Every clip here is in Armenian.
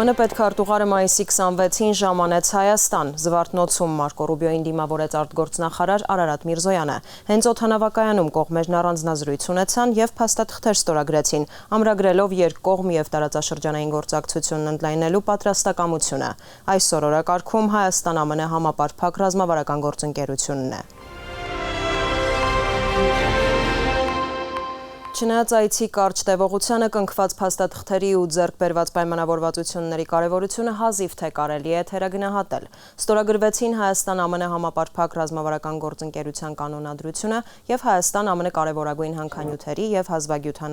ԱՄՆ պետքարտուղարը մայիսի 26-ին ժամանեց Հայաստան։ Զվարթնոցում Մարկո Ռուբիոյին դիմավորեց արտգործնախարար Արարատ Միրզոյանը։ Հենց օդանավակայանում կողմերն առանձնազրույց ունեցան եւ փաստաթղթեր ստորագրեցին, ամրագրելով երկկողմ եւ տարածաշրջանային գործակցությունն ընդլայնելու պատրաստակամությունը։ Այսօր օրակարգում Հայաստան-ԱՄՆ համապարփակ ռազմավարական գործընկերությունն է։ Չնայած այցի կարճ տևողությանը կնքված փաստաթղթերի ու ձեռք բերված պայմանավորվածությունների կարևորությունը հազիվ թե կարելի է թերագնահատել։ Ստորագրվեցին Հայաստան-ԱՄՆ համապարփակ ռազմավարական գործընկերության կանոնադրությունը եւ Հայաստան-ԱՄՆ կարևորագույն հանքանյութերի եւ հազվագյուտ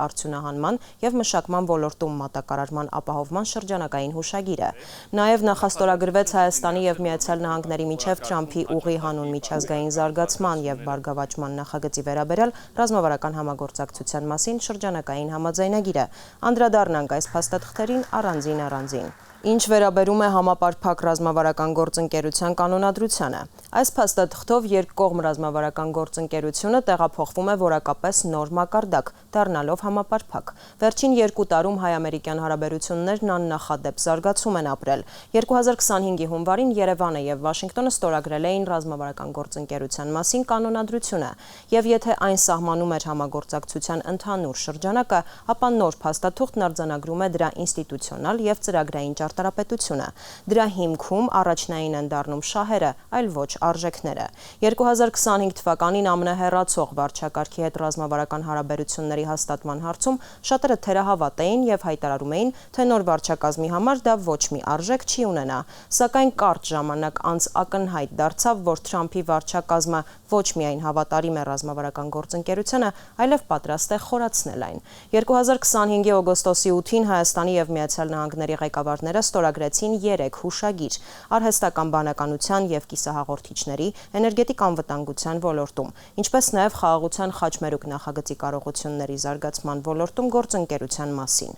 արդյունահանման եւ մշակման ոլորտում մատակարարման ապահովման շրջանակային հուշագիրը։ Նաեւ նախաստորագրվեց Հայաստանի եւ Միացյալ Նահանգների միջև Թրամփի ուղի հանուն միջազգային զարգացման եւ բարգավաճման նախագծի վերաբերյալ ռազմավարական համագործակցության մասին շրջանակային համաձայնագիրը։ Անդրադառնանք այս փաստաթղթերին առանձին։ Ինչ վերաբերում է համապարփակ ռազմավարական գործընկերության կանոնադրությանը, այս փաստաթղթով երկկողմ ռազմավարական գործընկերությունը տեղափոխվում է որակապես նոր մակարդակ, դառնալով համապարփակ։ Վերջին 2 տարում հայ-ամերիկյան հարաբերություններն աննախադեպ զարգացում են ապրել։ 2025-ի հունվարին Երևանը եւ Վաշինգտոնը ստորագրել էին ռազմավարական գործընկերության մասին կանոնադրությունը, եւ եթե այն սահմանում էր համագործակցության ընդհանուր շրջանակը, ապա նոր փաստաթուղթն արձանագրում է դրա ինստիտուցիոնալ եւ ծրագրային ճարտարապետությունը։ Դրա հիմքում առաջնային են դառնում շահերը, այլ ոչ արժեքները։ 2025 թվականին ամենահեռացող վարչակարգի հետ ռազմավարական հարաբերությունների հաստատման հարցում շատերը թերահավատ էին եւ հայտարարում էին, թե նոր վարչակազմի համար դա ոչ մի արժեք չի ունենա։ Սակայն կարճ ժամանակ անց ակնհայտ դարձավ, որ Թրամփի վարչակազմը ոչ միայն հավատարիմ է ռազմավարական գործընկերությանը, այլև պատրաստ է խորացնել այն։ 2025-ի օգոստոսի 8-ին Հայաստանի եւ Միացյալ Նահանգների ղեկավարները ստորագրեցին 3 հուշագիր՝ արհեստական բանականության եւ կիսահաղորդիչների, էներգետիկ անվտանգության ոլորտում, ինչպես նաեւ խաղաղության խաչմերուկ նախագծի կարողությունների զարգացման ոլորտում գործընկերության մասին։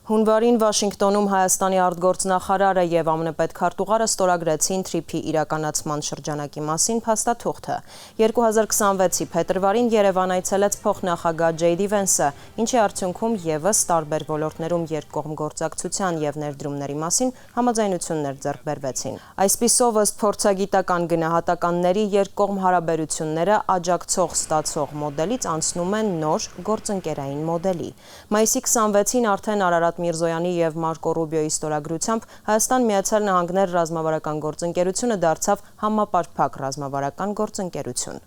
Հունվարին Վաշինգտոնում Հայաստանի արտգործնախարարը եւ ԱՄՆ պետքարտուղարը ստորագրեցին TRIP-ի իրականացման շրջանակի մասին փաստաթուղթը։ 2026-ի փետրվարին Երևան այցելեց փոխնախագահ J.D. Vance-ը, ինչի արդյունքում եւս տարբեր ոլորտներում երկկողմ գործակցության եւ ներդրումների մասին համաձայնություններ ձեռք բերվեցին։ Այսպիսով, ըստ փորձագիտական գնահատականների, երկկողմ հարաբերությունները աջակցող-ստացող մոդելից անցնում են նոր գործընկերային մոդելի։ Մայիսի 26-ին արդեն Արարատ Միրզոյանի եւ Մարկո Ռուբիոյի ստորագրությամբ Հայաստան-Միացյալ Նահանգներ ռազմավարական գործընկերությունը դարձավ համապարփակ ռազմավարական գործընկերություն։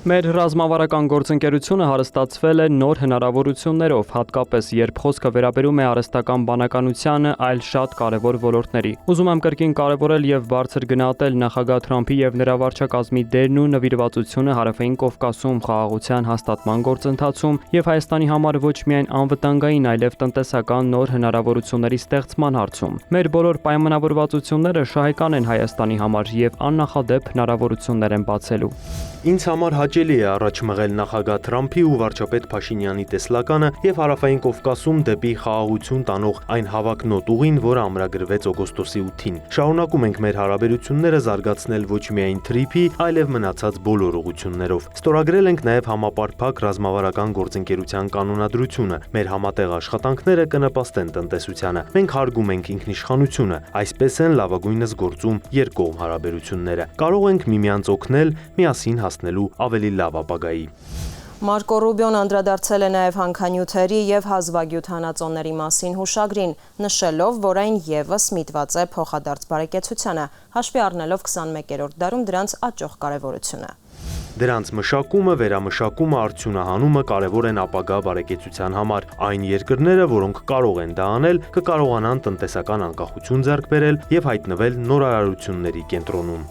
Մեր ռազմավարական գործընկերությունը հարստացվել է նոր հնարավորություններով, հատկապես երբ խոսքը վերաբերում է արհեստական բանականությանը, այլ շատ կարևոր ոլորտների։ Ուզում եմ կրկին կարևորել եւ բարձր գնահատել նախագահ Թրամփի եւ նրա վարչակազմի դերն ու նվիրվածությունը Հարավային Կովկասում խաղաղության հաստատման գործընթացում եւ Հայաստանի համար ոչ միայն անվտանգային, այլև տնտեսական նոր հնարավորությունների ստեղծման հարցում։ Մեր բոլոր պայմանավորվածությունները շահեկան են Հայաստանի համար եւ աննախադեպ հնարավորություններ են բացելու։ Ինձ համար հաճելի է առաջ մղել նախագահ Թրամփի ու վարչապետ Փաշինյանի տեսլականը եւ Հարավային Կովկասում դեպի խաղաղություն տանող այն հավակնոտ ուղին, որը ամրագրվեց օգոստոսի 8-ին։ Շարունակում ենք մեր հարաբերությունները զարգացնել ոչ միայն TRIP-ի, այլև մնացած բոլոր ուղղություններով։ Ստորագրել ենք նաեւ համապարփակ ռազմավարական գործընկերության կանոնադրությունը։ Մեր համատեղ աշխատանքները կնպաստեն տնտեսությանը։ Մենք հարգում ենք ինքնիշխանությունը, այսպես են լավագույնս գործում երկկողմ հարաբերությունները։ Կարող ենք միմյանց օգնել, միասին հասնելու ավելի լավ ապագայի։ Մարկո Ռուբիոն անդրադարձել է նաև հանքանյութերի եւ հազվագյուտ հանածոների մասին հուշագրին, նշելով, որ այն եւս միտված է փոխադարձ բարեկեցությանը, հաշվի առնելով 21-րդ դարում դրանց աճող կարևորությունը։ Դրանց մշակումը, վերամշակումը, արդյունահանումը կարևոր են ապագա բարեկեցության համար։ Այն երկրները, որոնք կարող են դա անել, կկարողանան տնտեսական անկախություն ձեռք բերել եւ հայտնվել նորարարությունների կենտրոնում։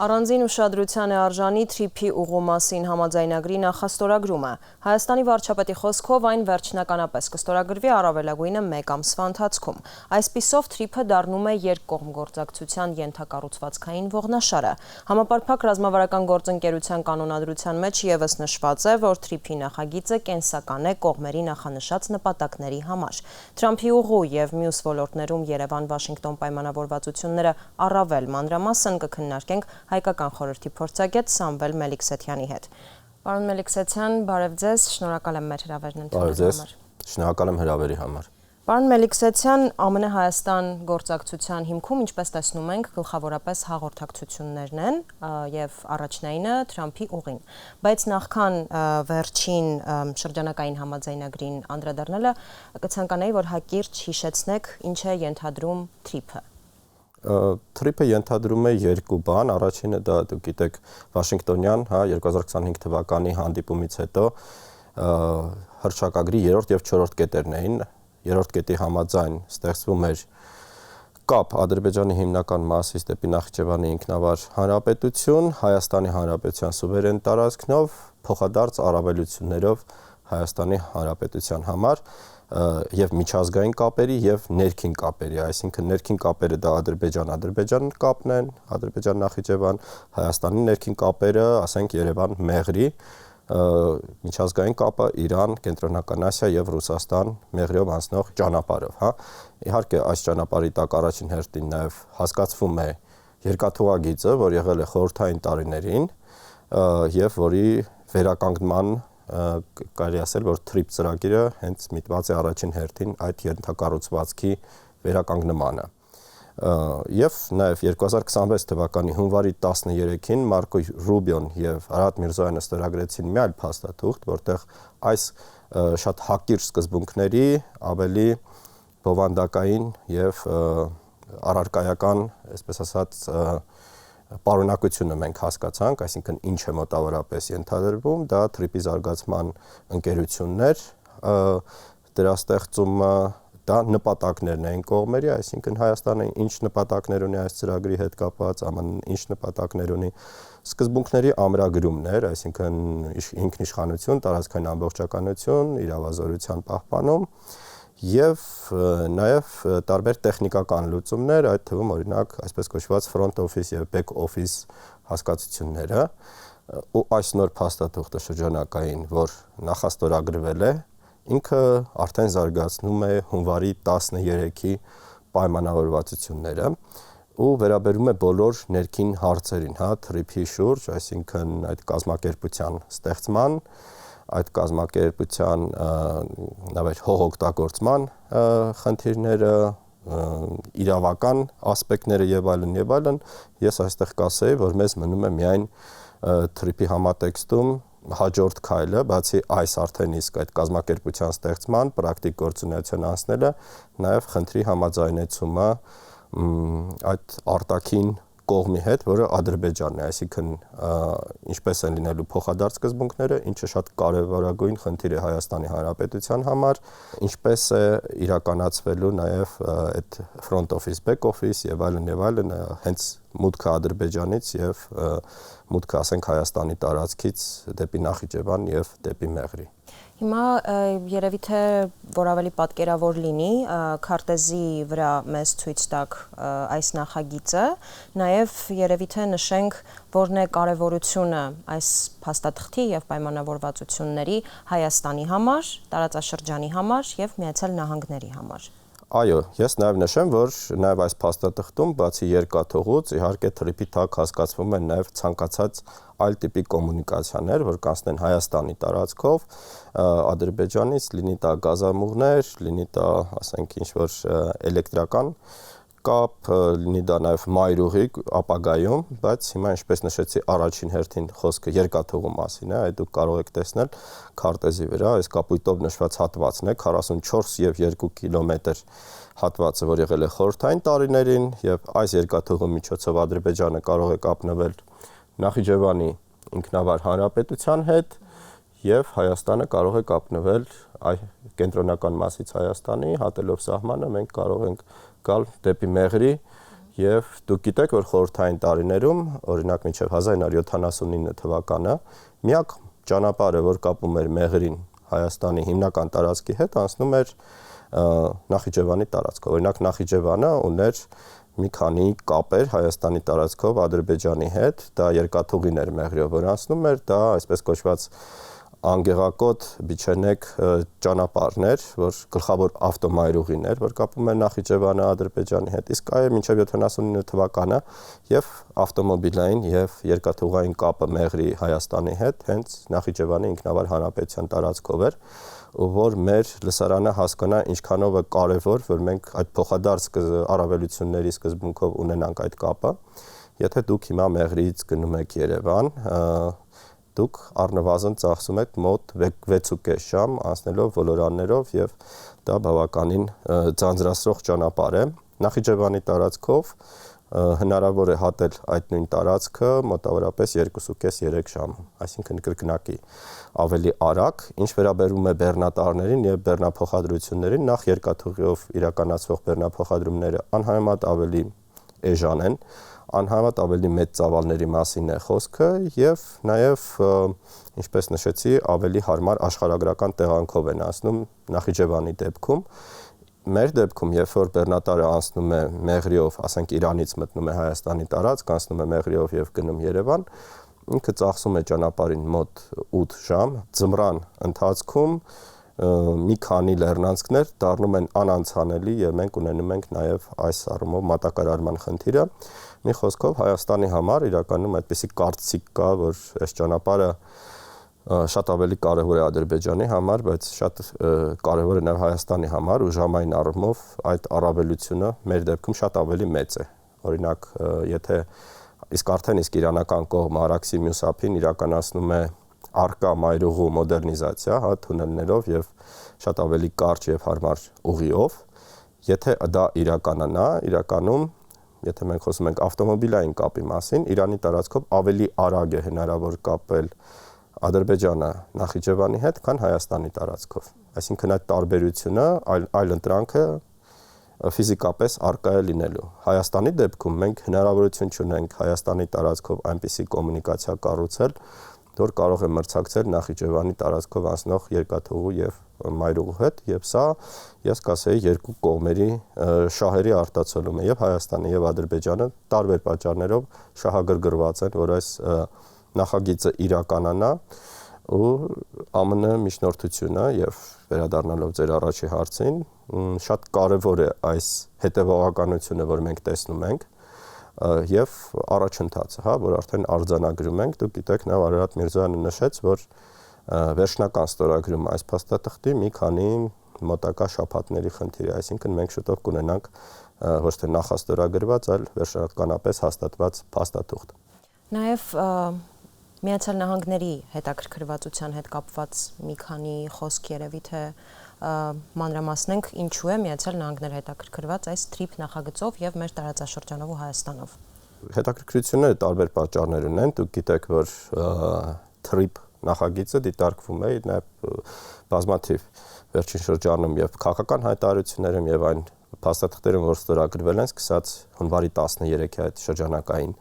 Առանձին ուշադրության է արժանի TRIP-ի ուղու մասին համաձայնագրի նախաստորագրումը։ Հայաստանի վարչապետի խոսքով այն վերջնականապես կստորագրվի առավելագույնը 1 ամսվա ընթացքում։ Այսպիսով TRIP-ը դառնում է երկկողմ գործակցության ենթակառուցվածքային ողնաշարը։ Համապարփակ ռազմավարական գործընկերության կանոնադրության մեջ եւս նշված է, որ TRIP-ի նախագիծը կենսական է կողմերի նախանշած նպատակների համար։ Թրամփի ուղու եւ մյուս ոլորտներում Երևան-Վաշինգտոն պայմանավորվածությունները առավել մանրամասն կքննարկենք Հայկական խորհրդի փորձագետ Սամվել Մելիքսեթյանի հետ։ Պարոն Մելիքսեթյան, բարև ձեզ, շնորհակալ եմ մեր հրավերն ընդունելու համար։ Շնորհակալ եմ հրավերի համար։ Պարոն Մելիքսեթյան, ԱՄՆ-Հայաստան գործակցության հիմքում, ինչպես տեսնում ենք, գլխավորապես հաղորդակցություններն են եւ առաջնայինը Թրամփի ուղին։ Բայց նախքան վերջին շրջանակային համաձայնագրին անդրադառնալը, կցանկանայի, որ հակիրճ հիշեցնեք, ինչ է ենթադրում TRIP-ը։ TRIP-ը ենթադրում է երկու բան, առաջինը դա դուք գիտեք Վաշինգտոնյան, 2025 թվականի հանդիպումից հետո հռչակագրի 3-րդ եւ 4-րդ կետերն էին, 3-րդ կետի համաձայն ստեղծվում էր կապ Ադրբեջանի հիմնական մասից դեպի Նախիջևանի ինքնավար հանրապետություն, Հայաստանի Հանրապետության սուվերեն տարածքնով, փոխադարձ առավելություններով Հայաստանի Հանրապետության համար եւ միջազգային կապերի եւ ներքին կապերի, այսինքն ներքին կապերը դա Ադրբեջան կապն են, Ադրբեջան-Նախիջևան, Հայաստանի ներքին կապերը, ասենք Երևան-Մեղրի, միջազգային կապը Իրան, Կենտրոնական Ասիա եւ Ռուսաստան Մեղրիով անցնող ճանապարհով, Իհարկե այս ճանապարհի տակ առաջին հերթին նաեւ հասկացվում է երկաթուղագիծը, որ եղել է խորհրդային տարիներին եւ որի վերականգնման կարելի ասել, որ TRIP ծրագիրը հենց միտված է առաջին հերթին այդ ենթակառուցվածքի վերականգնմանը։ Եվ նաև 2026 թվականի հունվարի 13-ին Մարկո Ռուբիոն եւ Արադ Միրզոյանը ստորագրեցին մի այլ փաստաթուղթ, որտեղ այս շատ հակիրճ սկզբունքների ավելի բովանդակային եւ առարկայական, այսպես ասած, պարունակությունը մենք հասկացանք, այսինքն ինչ է մոտավորապես ենթադրվում, դա TRIP-ի զարգացման ընկերություններ, դրա ստեղծումը, դա նպատակներն էին կողմերի, այսինքն Հայաստանը ինչ նպատակներ ունի այս ծրագրի հետ կապված, ԱՄՆ-ն ինչ նպատակներ ունի, սկզբունքների ամրագրումներ, այսինքն ինքնիշխանություն, տարածքային ամբողջականություն, իրավազորության պահպանում եւ նաեւ տարբեր տեխնիկական լուծումներ, այդ թվում օրինակ այսպես կոչված front office եւ back office հասկացությունները, ու այս նոր փաստաթուղթը շրջանակային, որ նախաստորագրվել է, ինքը արդեն զարգացնում է հունվարի 13-ի պայմանավորվածությունները ու վերաբերում է բոլոր ներքին հարցերին, TRIP-ի շուրջ, այսինքն այդ կազմակերպության ստեղծման, այդ կազմակերպության հողօգտագործման խնդիրները, իրավական ասպեկտները եւ այլն, ես այստեղ կասեի, որ մեզ մնում է միայն TRIP-ի համատեքստում հաջորդ քայլը, բացի այս արդեն իսկ այդ կազմակերպության ստեղծման, պրակտիկ գործունեություն անցնելը, նաեւ խնդրի համաձայնեցումը այդ արտաքին կողմի հետ, որը Ադրբեջանն է, այսինքն ինչպես են լինելու փոխադարձ սկզբունքները, ինչը շատ կարևորագույն խնդիր է Հայաստանի Հանրապետության համար, ինչպես է իրականացվելու նաև այդ front office, back office եւ այլն, հենց մուտքը Ադրբեջանից եւ մուտքը, ասենք, Հայաստանի տարածքից դեպի Նախիջևան եւ դեպի Մեղրի։ Հիմա երևի թե որ ավելի պատկերավոր լինի քարտեզի վրա մեզ ցույց տակ այս նախագիծը, նաև երևի թե նշենք որն է կարևորությունը այս փաստաթղթի եւ պայմանավորվածությունների Հայաստանի համար, տարածաշրջանի համար եւ Միացյալ Նահանգների համար։ Այո, ես նաև նշեմ, որ նաև այս փաստաթղթում բացի երկաթուղուց, իհարկե TRIP-ի տակ հասկացվում են նաև ցանկացած այլ տիպի կոմունիկացիաներ, որ կանցնեն Հայաստանի տարածքով, Ադրբեջանից, լինի դա գազամուղներ, լինի դա, ասենք, ինչ-որ էլեկտրական կապ, լինի դա նաև մայրուղի ապագայում, բայց հիմա ինչպես նշեցի առաջին հերթին խոսքը երկաթուղու մասին է, այդ դուք կարող եք տեսնել քարտեզի վրա, այս կապույտով նշված հատվածն է 44 եւ 2 կիլոմետր հատվածը, որ եղել է խորհրդային տարիներին եւ այս երկաթուղու միջոցով Ադրբեջանը կարող է կապնվել Նախիջևանի ինքնավար հանրապետության հետ եւ Հայաստանը կարող է կապնվել կենտրոնական մասից Հայաստանի, հատելով սահմանը, մենք կարող ենք գալ դեպի Մեղրի եւ դուք գիտեք, որ խորհրդային տարիներում, օրինակ մինչեւ 1979 թվականը, միակ ճանապարհը, որ կապում էր Մեղրին Հայաստանի հիմնական տարածքի հետ, անցնում էր Նախիջևանի տարածքով։ Օրինակ Նախիջևանը ուներ մի քանի կապեր Հայաստանի տարածքով Ադրբեջանի հետ, դա երկաթուղին էր Մեղրիով, որ անցնում էր, դա այսպես կոչված անգեղակոտ բիչենեկ ճանապարհներ, որ գլխավոր ավտոմայրուղին էր, որ կապում էր Նախիջևանը Ադրբեջանի հետ, իսկ այո մինչև 79 թվականը եւ ավտոմոբիլային եւ երկաթուղային կապը Մեղրի Հայաստանի հետ հենց Նախիջևանի ինքնավար հանրապետության տարածքով էր, որ մեր լսարանը հասկանա ինչքանով է կարևոր, որ մենք այդ փոխադարձ առավելությունների սկզբունքով ունենանք այդ կապը։ Եթե դուք հիմա Մեղրիից գնում եք Երևան, դուք առնվազն ծախսում եք մոտ 6.5 ժամ անցնելով ոլորաններով եւ դա բավականին ձանձրացրող ճանապարհ է։ Նախիջևանի տարածքով հնարավոր է հատել այդ նույն տարածքը մոտավորապես 2.5-3 ժամում, այսինքն կրկնակի ավելի արագ, ինչ վերաբերում է բեռնատարներին եւ բեռնափոխադրություններին, նախ երկաթուղիով իրականացվող բեռնափոխադրումները անհամեմատ ավելի էժան են, անհամեմատ ավելի մեծ ծավալների մասին է խոսքը եւ նաեւ ինչպես նշեցի, ավելի հարմար աշխարհագրական տեղանքով են անցնում Նախիջևանի դեպքում։ Մեր դեպքում, երբ որ բեռնատարը անցնում է Մեղրիով, ասենք Իրանից մտնում է Հայաստանի տարածք, անցնում է Մեղրիով եւ գնում Երևան, ինքը ծախսում է ճանապարհին մոտ 8 ժամ, ձմռան ընթացքում մի քանի լեռնանցքներ դառնում են անանցանելի եւ մենք ունենում ենք նաեւ այս առումով մատակարարման խնդիրը։ Մի խոսքով Հայաստանի համար իրականում այդպիսի կարծիք կա, որ այս ճանապարհը շատ ավելի կարևոր է Ադրբեջանի համար, բայց շատ կարևոր է նաև Հայաստանի համար ու ժամային առումով այդ առավելությունը մեր դեպքում շատ ավելի մեծ է։ Օրինակ, եթե արդեն իրանական կողմը Արաքսի մյուս ափին իրականացնում է արկա մայրուղու մոդեռնիզացիա, թունելներով եւ շատ ավելի կարճ եւ հարմար ուղիով, եթե դա իրականանա, իրականում եթե մենք խոսում ենք ավտոմոբիլային կապի մասին, Իրանի տարածքով ավելի արագ է հնարավոր կապել Ադրբեջանը Նախիջևանի հետ, քան Հայաստանի տարածքով։ Այսինքն այդ տարբերությունը, այլ ընտրանքը ֆիզիկապես արկա է լինելու։ Հայաստանի դեպքում մենք հնարավորություն չունենք Հայաստանի տարածքով այնպիսի կոմունիկացիա կառուցել, որ կարող է մրցակցել Նախիջևանի տարածքով անցնող երկաթուղու եւ մայրուղու հետ, եւ սա ես կասեի երկու կողմերի շահերի արտացոլում է եւ Հայաստանը եւ Ադրբեջանը տարբեր պատճառներով շահագրգռված են, որ այս նախագիծը իրականանա ու ԱՄՆ միջնորդությունը եւ վերադառնալով ձեր առաջի հարցին շատ կարեւոր է այս հետեւողականությունը, որ մենք տեսնում ենք եւ առաջընթացը, հա, որ արդեն արձանագրում ենք, դուք գիտեք, նաեւ Արարատ Միրզոյանը նշեց, որ վերջնական ստորագրումը այս փաստաթղթի մի քանի մոտակա շաբաթների խնդիր է, այսինքն մենք շուտով կունենանք ոչ թե նախաստորագրված, այլ վերջնականապես հաստատված փաստաթուղթ։ Նաեւ Միացյալ Նահանգների հետաքրքրվածության հետ կապված մի քանի խոսք երևի թե մանրամասնենք ինչու է Միացյալ Նահանգները հետաքրքրված այս TRIP նախագծով եւ մեր տարածաշրջանով ու Հայաստանով։ Հետաքրքրությունները տարբեր պատճառներ ունեն, դուք գիտեք, որ TRIP նախագիծը դիտարկվում է նաեւ բազմաթիվ վերջին շրջանում եւ քաղաքական հայտարարություններում եւ այն փաստաթղթերում, որ ստորագրվել են, սկսած հունվարի 13-ի այդ շրջանակային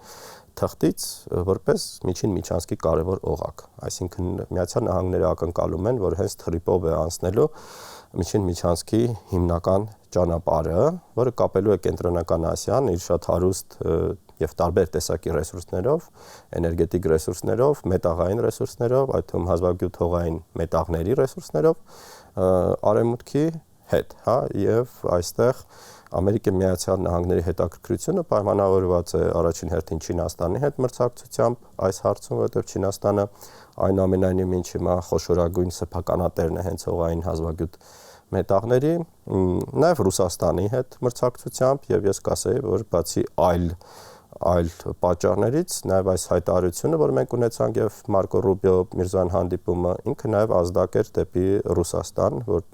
թղթից որպես միջին միջանցքի կարևոր օղակ, այսինքն Միացյալ Նահանգները ակնկալում են, որ հենց TRIP-ով է անցնելու միջին միջանցքի հիմնական ճանապարհը, որը կապելու է Կենտրոնական Ասիան իր շատ հարուստ եւ տարբեր տեսակի ռեսուրսներով, էներգետիկ ռեսուրսներով, մետաղային ռեսուրսներով, այդ թվում հազվագյուտ-հողային մետաղների ռեսուրսներով, արևմուտքի հետ, հա, եւ այստեղ Ամերիկայի Միացյալ Նահանգների հետաքրքրությունը պայմանավորված է առաջին հերթին Չինաստանի հետ մրցակցությամբ այս հարցում, որովհետև Չինաստանը այնուամենայնիվ մինչ հիմա խոշորագույն սեփականատերն է հենց հողային հազվագյուտ մետաղների, նաև Ռուսաստանի հետ մրցակցությամբ եւ ես կասեի, որ բացի այլ պատճառներից նաև այս հայտարարությունը, որ մենք ունեցանք եւ Մարկո Ռուբիո Միրզոյան հանդիպումը, ինքը նաև ազդակ էր դեպի Ռուսաստան, որ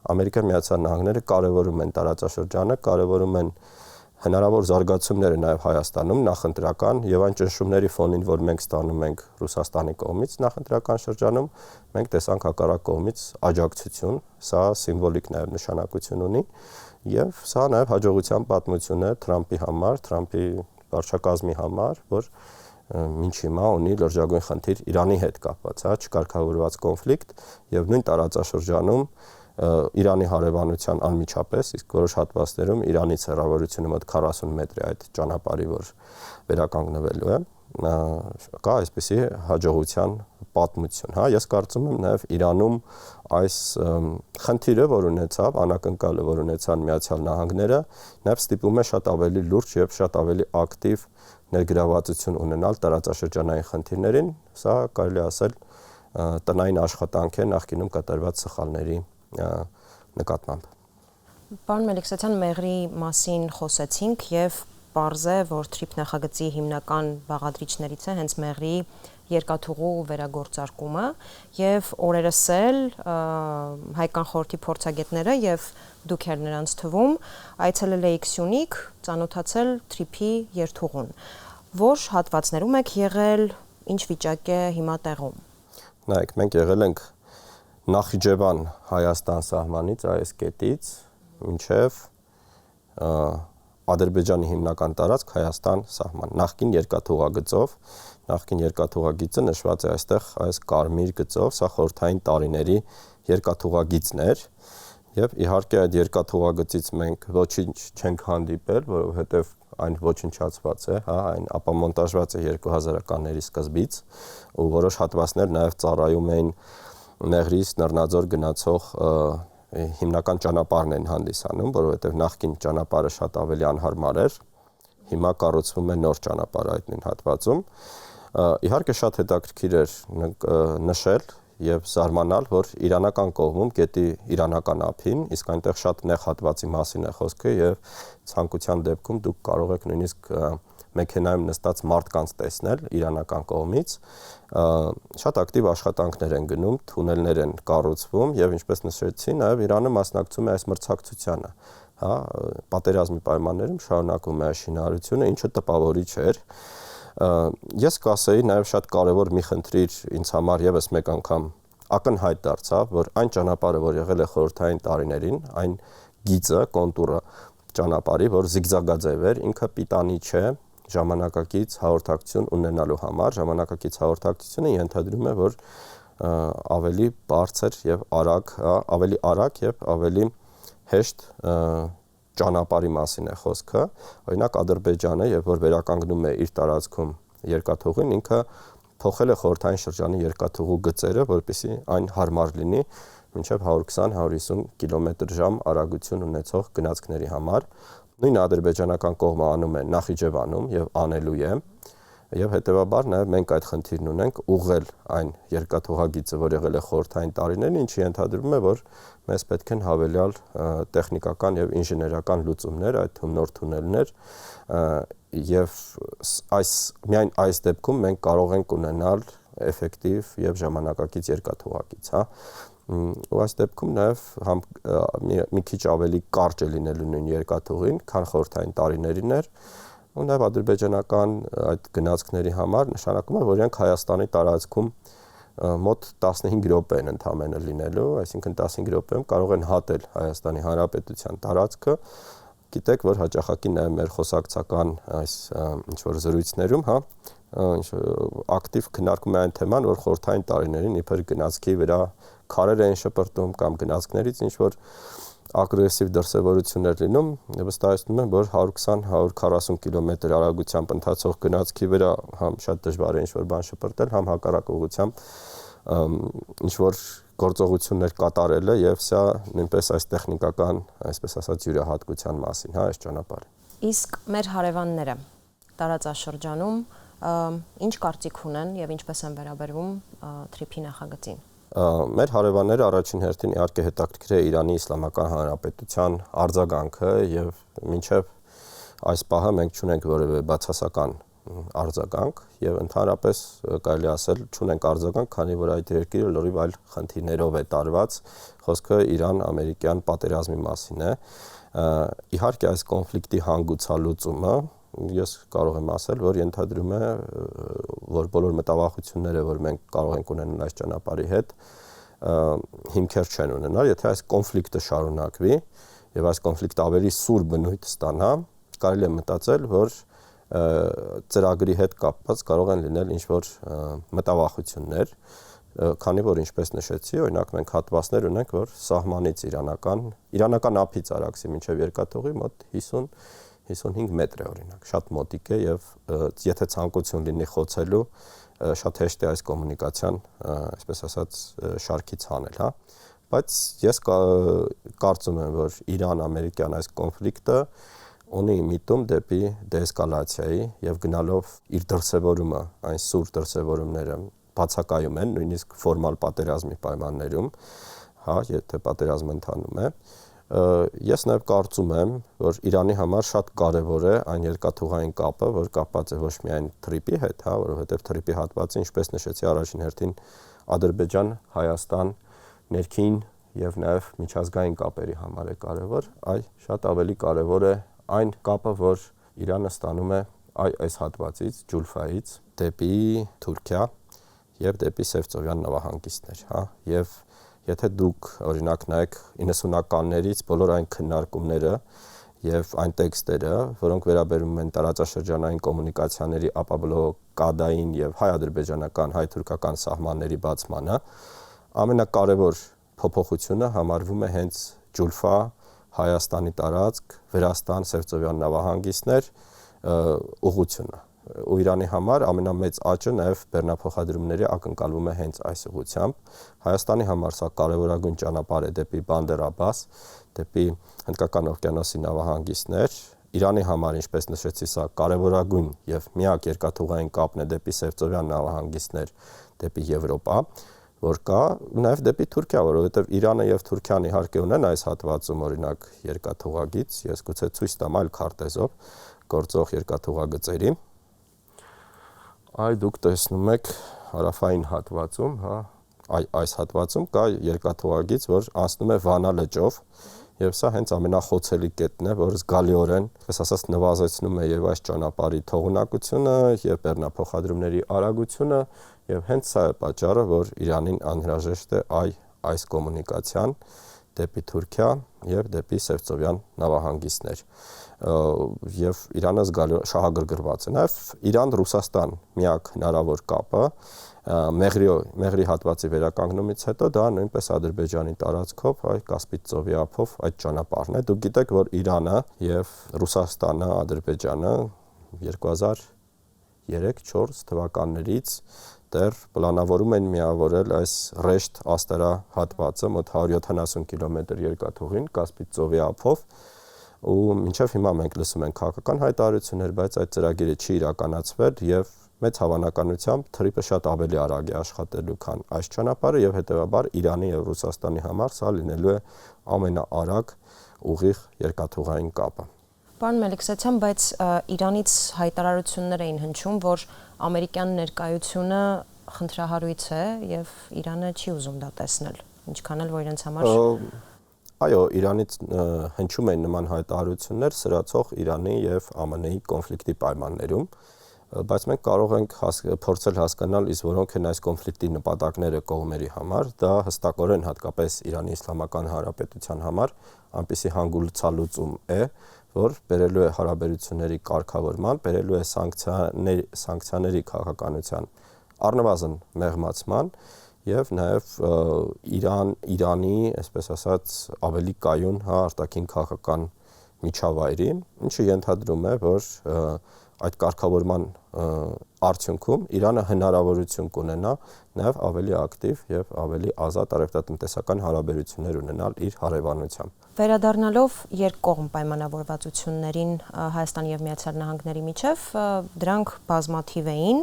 Ամերիկայի Միացյալ Նահանգները կարևորում են տարածաշրջանը, կարևորում են հնարավոր զարգացումները նաև Հայաստանում նախընտրական եւ այն ճնշումների ֆոնին, որ մենք ստանում ենք Ռուսաստանի կողմից նախընտրական շրջանում, մենք տեսանք հակառակ կողմից աջակցություն, սա սիմվոլիկ նաև նշանակություն ունի եւ սա նաև հաջողության պատմություն է Թրամփի համար, Թրամփի վարչակազմի համար, որ մինչ հիմա ունի լրջագույն խնդիր Իրանի հետ կապված, հա, չկարգավորված կոնֆլիկտ եւ նույն տարածաշրջանում Իրանի հարևանության անմիջապես, իսկ որոշ հատվածներում Իրանից հեռավորությունը մոտ 40 մետր է այդ ճանապարհի, որ վերականգնվելու է, կա այսպիսի հաջողության պատմություն, հա, ես կարծում եմ նաև Իրանում այս խնդիրը, որ ունեցավ, անակնկալը, որ ունեցան Միացյալ Նահանգները, նաև ստիպում է շատ ավելի լուրջ եւ շատ ավելի ակտիվ ներգրավվածություն ունենալ տարածաշրջանային խնդիրներին, սա կարելի ասել տնային աշխատանք է նախկինում կատարված սխալների նկատմամբ։ Պարոն Մելիքսեթյան, մեղրի մասին խոսեցինք եւ պարզ է, որ թրիփ նախագծի հիմնական բաղադրիչներից է հենց մեղրի երկաթուղու վերագործարկումը եւ օրերս էլ հայկական խորհրդի փորձագետները եւ դուք եք նրանց թվում այցելել եք Սյունիք, ծանոթացել թրիփի երթուղուն։ Որ հատվածներում եք եղել, ինչ վիճակ է հիմա տեղում։ Նայեք, մենք եղել ենք Նախիջևան Հայաստան սահմանից, այս կետից մինչև Ադրբեջանի հիմնական տարածք Հայաստան սահման։ Նախկին երկաթուղագիծը նշված է այստեղ այս կարմիր գծով, սա խորհրդային տարիների երկաթուղագիծն էր, եւ իհարկե այդ երկաթուղագծից մենք ոչինչ չենք հանդիպել, որովհետեւ այն ոչնչացված է, այն ապամոնտաժված է 2000-ականների սկզբից, ու որոշ հատվածներ նաեւ ծառայում էին Մեղրից Նռնաձոր գնացող հիմնական ճանապարհն են հանդիսանում, որովհետև նախկին ճանապարհը շատ ավելի անհարմար էր, հիմա կառուցվում է նոր ճանապարհ այդ նույն հատվածում։ Իհարկե շատ հետաքրքիր էր նշել եւ զարմանալ, որ իրանական կողմում գետի իրանական ափին, իսկ այնտեղ շատ նեղ հատվածի մասին է խոսքը եւ ցանկության դեպքում դուք կարող եք նույնիսկ մեքենայում նստած մարդկանց տեսնել իրանական կողմից, շատ ակտիվ աշխատանքներ են գնում, թունելներ են կառուցվում եւ ինչպես նշեցի, նաեւ Իրանը մասնակցում է այս մրցակցությանը, պատերազմի պայմաններում շարունակում է շինարարությունը, ինչը տպավորիչ էր։ Ես կասեի նաեւ շատ կարեւոր մի խնդիր ինձ համար եւս մեկ անգամ ակնհայտ դարձավ, որ այն ճանապարհը, որ եղել է խորհրդային տարիներին, այն գիծը, կոնտուրը ճանապարհի, որ զիգզագաձև էր, ինքը պիտանի չէ ժամանակակից հաղորդակցություն ունենալու համար, ժամանակակից հաղորդակցությունը ենթադրում է, որ ավելի բարձր եւ ավելի արագ եւ ավելի հեշտ ճանապարհի մասին է խոսքը, օրինակ Ադրբեջանը, երբ որ վերականգնում է իր տարածքում երկաթուղին, ինքը փոխել է խորհրդային շրջանի երկաթուղու գծերը, որպեսզի այն հարմար լինի մինչև 120-150 կմ/ժ արագություն ունեցող գնացքների համար։ Նույն ադրբեջանական կողմը անում է Նախիջևանում եւ անելու է, եւ հետեւաբար նաեւ մենք այդ խնդիրն ունենք ուղղել այն երկաթուղագիծը, որ եղել է խորհրդային տարիներին, ինչը ենթադրում է, որ մեզ պետք են հավելյալ տեխնիկական եւ ինժեներական լուծումներ, այդ թվում նոր թունելներ, եւ միայն այս դեպքում մենք կարող ենք ունենալ էֆեկտիվ եւ ժամանակակից երկաթուղագիծ, ու այս դեպքում նաեւ մի քիչ ավելի կարճ է լինելու նույն երկաթուղին, քան խորհրդային տարիներին էր, ու նաեւ ադրբեջանական այդ գնացքների համար նշանակում է, որ իրենք Հայաստանի տարածքում մոտ 15 րոպե են ընդամենը լինելու, այսինքն 15 րոպեում կարող են հատել Հայաստանի Հանրապետության տարածքը։ Գիտեք, որ հաճախակի նաեւ մեր խոսակցական այս ինչ որ զրույցներում, ակտիվ քննարկում է այն թեման, որ խորհրդային տարիներին իբր գնացքի վրա քարեր են շպրտում կամ գնացքներից ինչ որ ագրեսիվ դրսևորություններ լինում, վստահեցնում եմ, որ 120-140 կմ արագությամբ ընթացող գնացքի վրա համ շատ դժվար է ինչ որ բան շպրտել, համ հակառակ ուղղությամբ ինչ որ գործողություններ կատարելը եւ սա նույնպես այս տեխնիկական, այսպես ասած, յուրահատկության մասին, այս ճանապարհը։ Իսկ մեր հարևանները տարածաշրջանում ինչ կարծիք ունեն եւ ինչպես են վերաբերվում թրիփի նախագծին։ Մեր հարևանները առաջին հերթին իհարկե հետաքրքիր է Իրանի Իսլամական Հանրապետության արձագանքը եւ մինչեւ այս պահը մենք չունենք որևէ բացասական արձագանք եւ ընդհանրապես կարելի ասել չունենք արձագանք, քանի որ այդ երկիրը լրիվ այլ խնդիրներով է տարված, խոսքը Իրան-ամերիկյան պատերազմի մասին է։ Իհարկե այս կոնֆլիկտի հանգուցալուծումը ես կարող եմ ասել, որ ենթադրում է, որ բոլոր մտավախությունները, որ մենք կարող ենք ունենալ այս ճանապարհի հետ, հիմքեր չեն ունենալ, եթե այս կոնֆլիկտը շարունակվի եւ այս կոնֆլիկտը ավելի սուր բնույթ ստանա, կարելի է մտածել, որ ծրագրի հետ կապված կարող են լինել ինչ-որ մտավախություններ, քանի որ ինչպես նշեցի, օրինակ մենք հատվածներ ունենք, որ սահմանից իրանական ափից Արաքսի մինչև երկաթուղի մոտ 50-55 մետր է օրինակ, շատ մոտիկ է եւ եթե ցանկություն լինի խոցելու, շատ հեշտ է այս կոմունիկացիան, այսպես ասած, շարքից հանել, բայց ես կարծում եմ, որ Իրան-ամերիկյան այս կոնֆլիկտը ունի միտում դեպի դեէսկալացիայի եւ գնալով իր դրսեւորումը, այն սուր դրսեւորումները բացակայում են, նույնիսկ ֆորմալ պատերազմի պայմաններում, հա, եթե պատերազմը ընթանում է։ Ես նաև կարծում եմ, որ Իրանի համար շատ կարևոր է այն երկաթուղային կապը, որ կապված է ոչ միայն TTIP-ի հետ, հա, որովհետև TTIP-ի հատվածը, ինչպես նշեցի, առաջին հերթին Ադրբեջան, Հայաստան, ներքին եւ նաև միջազգային կապերի համար է կարևոր, այլ շատ ավելի կարևոր է այն կապը, որ Իրանը ստանում է այս հատվածից, Ջուլֆայից, դեպի Թուրքիա եւ դեպի Սևծովյան նավահանգիստներ, հա, եւ եթե դուք օրինակ նայեք 90-ականներից բոլոր այն քննարկումները եւ այն տեքստերը, որոնք վերաբերում են տարածաշրջանային կոմունիկացիաների ապաբլոկադային եւ հայ-ադրբեջանական, հայ-թուրքական սահմանների բացմանը, ամենակարևոր փոփոխությունը համարվում է հենց Ջուլֆա, Հայաստանի տարածք, Վրաստան, Սևծովյան նավահանգիստներ ուղղությունը։ Ու Իրանի համար ամենամեծ աճը նաև բեռնափոխադրումների ակնկալվում է հենց այս ուղղությամբ։ Հայաստանի համար սա կարևորագույն ճանապարհ է դեպի Բանդեր Աբբաս, դեպի Հնդկական օվկիանոսի նավահանգիստներ։ Իրանի համար, ինչպես նշեցի, սա կարևորագույն եւ միակ երկաթուղային կապն է դեպի Սևծովյան նավահանգիստներ, դեպի Եվրոպա, որ կա նաև դեպի Թուրքիա, որովհետև Իրանը եւ Թուրքիան իհարկե ունեն այս հատվածում օրինակ երկաթուղագիծ, ես գուցե ցույց տամ այլ քարտեզով գործող երկաթուղագծերի։ Այ դուք տեսնում եք հարավային հատվածում, հա, այս հատվածում կա երկաթուղագիծ, որ անցնում է Վանա լճով, եւ սա հենց ամենախոցելի կետն է, որ զգալիորեն, այսպես ասած, նվազեցնում է եւ այս ճանապարհի թողունակությունը եւ բեռնափոխադրումների արագությունը, եւ հենց սա է պատճառը, որ Իրանին անհրաժեշտ է այս կոմունիկացիան դեպի Թուրքիա եւ դեպի Սևծովյան նավահանգիստներ։ Եվ Իրանը շահագրգռված է։ Նաև Իրան-Ռուսաստան միակ հնարավոր կապը Մեղրի հատվածի վերականգնումից հետո դա նույնպես Ադրբեջանի տարածքով, Կասպից ծովի ափով այդ ճանապարհն է։ Դուք գիտեք, որ Իրանը եւ Ռուսաստանը, Ադրբեջանը 2003-4 թվականներից դեռ պլանավորում են միավորել այս Ռեշտ Աստարա հատվածը մոտ 170 կիլոմետր երկաթուղին Կասպից ծովի ափով, ու մինչև հիմա մենք լսում ենք քաղաքական հայտարարություններ, բայց այդ ծրագիրը չի իրականացվել եւ մեծ հավանականությամբ TTIP-ը շատ ավելի արագ է աշխատելու, քան այս ճանապարհը եւ հետեւաբար Իրանի եւ Ռուսաստանի համար սա լինելու է ամենաարագ ուղիղ երկաթուղային կապը։ Պարոն Մելիքսեթյան, բայց Իրանից հայտարարություններ էին հնչում, որ ամերիկյան ներկայությունը խնդրահարույց է եւ Իրանը չի ուզում դա տեսնել, ինչքան էլ որ իրենց համար Այո, Իրանից հնչում են նման հայտարարություններ սրացող Իրանի եւ ԱՄՆ-ի կոնֆլիկտի պայմաններում, բայց մենք կարող ենք փորձել հասկանալ, իսկ որոնք են այս կոնֆլիկտի նպատակները կողմերի համար, դա հստակորեն հատկապես Իրանի Իսլամական Հանրապետության համար այնպիսի հանգուցալուծում է, որ բերելու է հարաբերությունների կարգավորման, բերելու է սանկցիաների քաղաքականության առնվազն մեղմացման եւ նաեւ Իրանի, այսպես ասած, ավելի կայուն արտաքին քաղաքական միջավայրին, ինչը ենթադրում է, որ այդ կարգավորման արդյունքում Իրանը հնարավորություն կունենա նաեւ ավելի ակտիվ եւ ավելի ազատ առևտրատնտեսական հարաբերություններ ունենալ իր հարևանությամբ։ Վերադառնալով երկկողմ պայմանավորվածություններին Հայաստանի եւ Միացյալ Նահանգների միջև, դրանք բազմաթիվ էին՝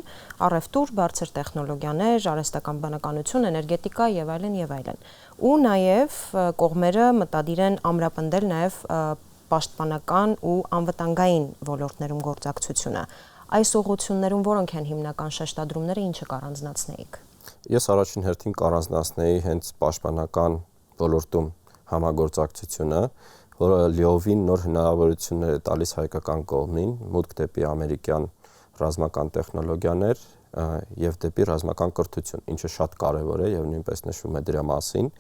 առևտուր, բարձր տեխնոլոգիաներ, արհեստական բանականություն, էներգետիկա եւ այլն եւ այլն։ Ու նաեւ կողմերը մտադիր են ամրապնդել նաեւ պաշտպանական ու անվտանգային ոլորտներում գործակցությունը։ Այս ուղղություններում որոնք են հիմնական շեշտադրումները, ինչը կառանձնացնեիք։ Ես առաջին հերթին կառանձնացնեի հենց պաշտպանական ոլորտում համագործակցությունը, որը լիովին նոր հնարավորություններ է տալիս հայկական կողմին մուտք դեպի ամերիկյան ռազմական տեխնոլոգիաներ եւ դեպի ռազմական կրթություն, ինչը շատ կարեւոր է եւ նույնպես նշվում է դրա մասին։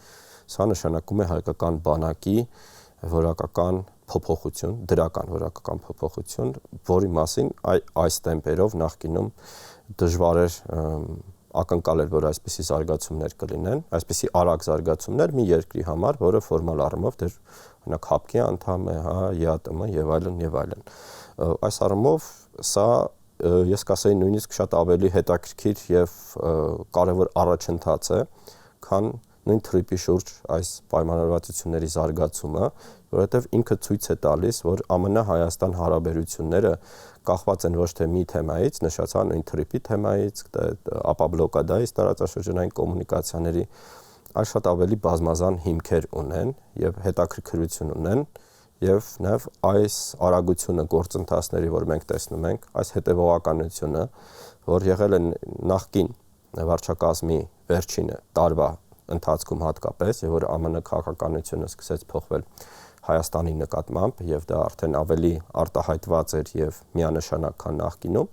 Սա նշանակում է հայկական բանակի որակական փոփոխություն, դրական որակական փոփոխություն, որի մասին այս տեմպերով նախկինում դժվար էր ակնկալել, որ այսպիսի զարգացումներ կլինեն, այսպիսի արագ զարգացումներ մի երկրի համար, որը ֆորմալ առումով դեռ օրինակ ՀԱՊԿ-ի անդամ է, ԵԱՏՄ եւ այլն եւ այլն։ Այս առումով սա ես կասեի նույնիսկ շատ ավելի հետաքրքիր եւ կարեւոր առաջընթաց է, քան նույն թրիպի շուրջ այս պայմանավորվածությունների զարգացումը, որովհետև ինքը ցույց է տալիս, որ ԱՄՆ-Հայաստան հարաբերությունները կախված են ոչ թե մի թեմայից, նշեցա նույն թրիպի թեմայից, ապա բլոկադայից տարածաշրջանային կոմունիկացիաների, այլ շատ ավելի բազմազան հիմքեր ունեն եւ հետաքրքրություն ունեն եւ նաեւ այս արագությունը գործընթացների, որ մենք տեսնում ենք, այս հետեւողականությունը, որ եղել են նախկին վարչակազմի վերջինը տարվա ընթացքում հատկապես, եւ որ ԱՄՆ քաղաքականությունը սկսեց փոխվել Հայաստանի նկատմամբ եւ դա արդեն ավելի արտահայտված էր եւ միանշանակ քան նախկինում,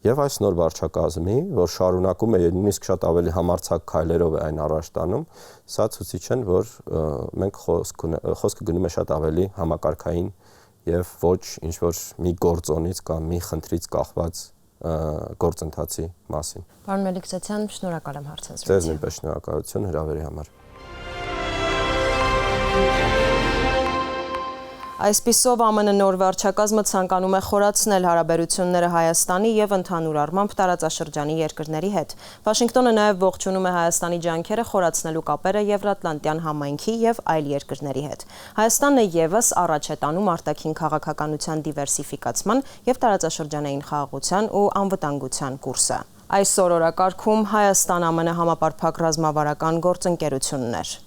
եւ այս նոր վարչակազմի, որ շարունակում է նույնիսկ շատ ավելի համարձակ քայլերով է այն առաջ տանում, սա ցույցիչ են, որ մենք խոսքը գնում է շատ ավելի համակարգային եւ ոչ ինչ որ մի գործոնից կամ մի խնդրից կախված գործընթացի մասին։ Պարոն Մելիքսեթյան, շնորհակալ եմ հարցազրույցի։ Ձեզ նույնպես շնորհակալություն հրավերի համար։ Այսպիսով ԱՄՆ նոր վարչակազմը ցանկանում է խորացնել հարաբերությունները Հայաստանի եւ ընդհանուր առմամբ տարածաշրջանի երկրների հետ։ Վաշինգտոնը նաեւ ողջունում է Հայաստանի ջանքերը խորացնելու կապերը Եվրատլանտյան համայնքի եւ այլ երկրների հետ։ Հայաստանը եւս առաջ է տանում արտաքին քաղաքականության դիվերսիֆիկացման եւ տարածաշրջանային խաղաղության ու անվտանգության կուրսը։ Այսօր օրակարգում Հայաստան-ԱՄՆ համապարփակ ռազմավարական գործընկերություններ։